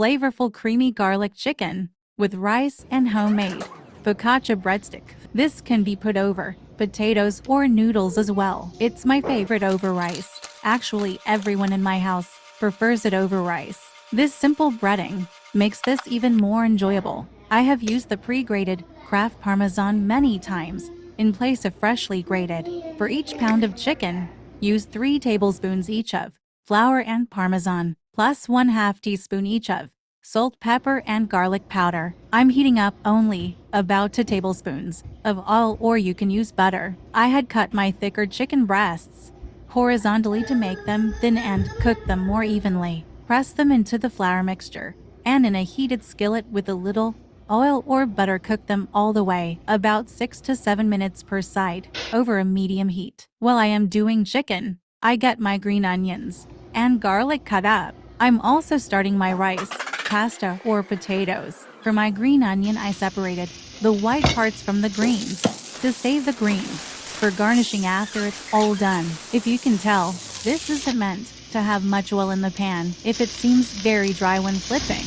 flavorful creamy garlic chicken with rice and homemade focaccia breadstick. This can be put over potatoes or noodles as well. It's my favorite over rice. Actually, everyone in my house prefers it over rice. This simple breading makes this even more enjoyable. I have used the pre-grated Kraft Parmesan many times in place of freshly grated. For each pound of chicken, use 3 tablespoons each of flour and Parmesan, plus 1/2 teaspoon each of salt, pepper, and garlic powder. I'm heating up only about 2 tablespoons of oil, or you can use butter. I had cut my thicker chicken breasts horizontally to make them thin and cook them more evenly. Press them into the flour mixture, and in a heated skillet with a little oil or butter, cook them all the way, about 6 to 7 minutes per side, over a medium heat. While I am doing chicken, I get my green onions and garlic cut up. I'm also starting my rice, pasta, or potatoes. For my green onion, I separated the white parts from the greens to save the greens for garnishing after it's all done. If you can tell, this isn't meant to have much oil in the pan. If it seems very dry when flipping,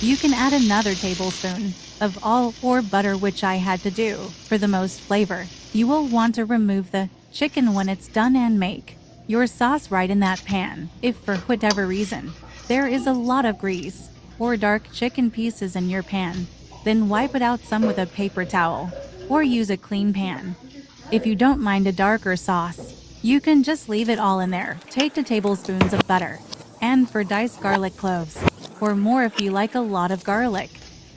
you can add another tablespoon of oil or butter, which I had to do. For the most flavor, you will want to remove the chicken when it's done and make your sauce right in that pan. If for whatever reason there is a lot of grease or dark chicken pieces in your pan, then wipe it out some with a paper towel or use a clean pan. If you don't mind a darker sauce, you can just leave it all in there. Take 2 tablespoons of butter, and for diced garlic cloves, or more if you like a lot of garlic,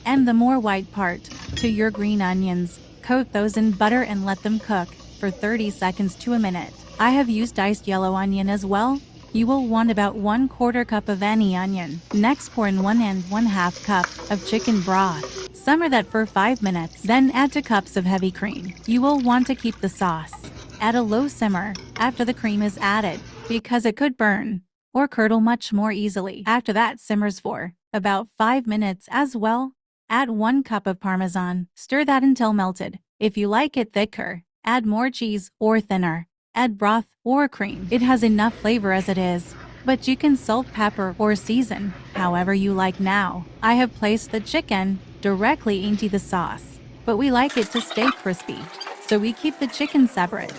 and the more white part to your green onions. Coat those in butter and let them cook for 30 seconds to a minute. I have used diced yellow onion as well. You will want about 1/4 cup of any onion. Next, pour in 1 and 1/2 cup of chicken broth. Simmer that for 5 minutes, then add 2 cups of heavy cream. You will want to keep the sauce at a low simmer after the cream is added, because it could burn or curdle much more easily. After that simmers for about 5 minutes as well, add 1 cup of Parmesan. Stir that until melted. If you like it thicker, add more cheese or thinner. Add broth or cream. It has enough flavor as it is, but you can salt, pepper, or season however you like. Now, I have placed the chicken directly into the sauce, but we like it to stay crispy, so we keep the chicken separate.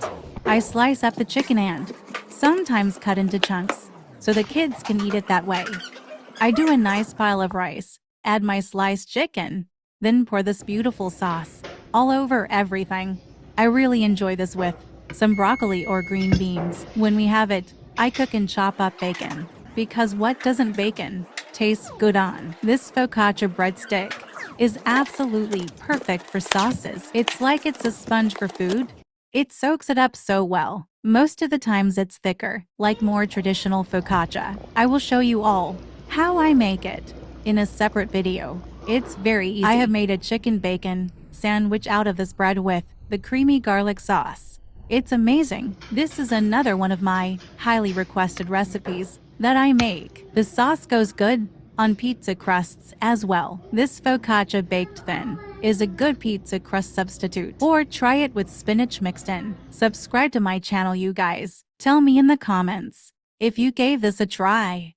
I slice up the chicken and sometimes cut into chunks so the kids can eat it that way. I do a nice pile of rice, add my sliced chicken, then pour this beautiful sauce all over everything. I really enjoy this with some broccoli or green beans. When we have it, I cook and chop up bacon, because what doesn't bacon taste good on? This focaccia breadstick is absolutely perfect for sauces. It's like it's a sponge for food. It soaks it up so well. Most of the times it's thicker, like more traditional focaccia. I will show you all how I make it in a separate video. It's very easy. I have made a chicken bacon sandwich out of this bread with the creamy garlic sauce. It's amazing. This is another one of my highly requested recipes that I make. The sauce goes good on pizza crusts as well. This focaccia baked thin is a good pizza crust substitute. Or try it with spinach mixed in. Subscribe to my channel, you guys. Tell me in the comments if you gave this a try.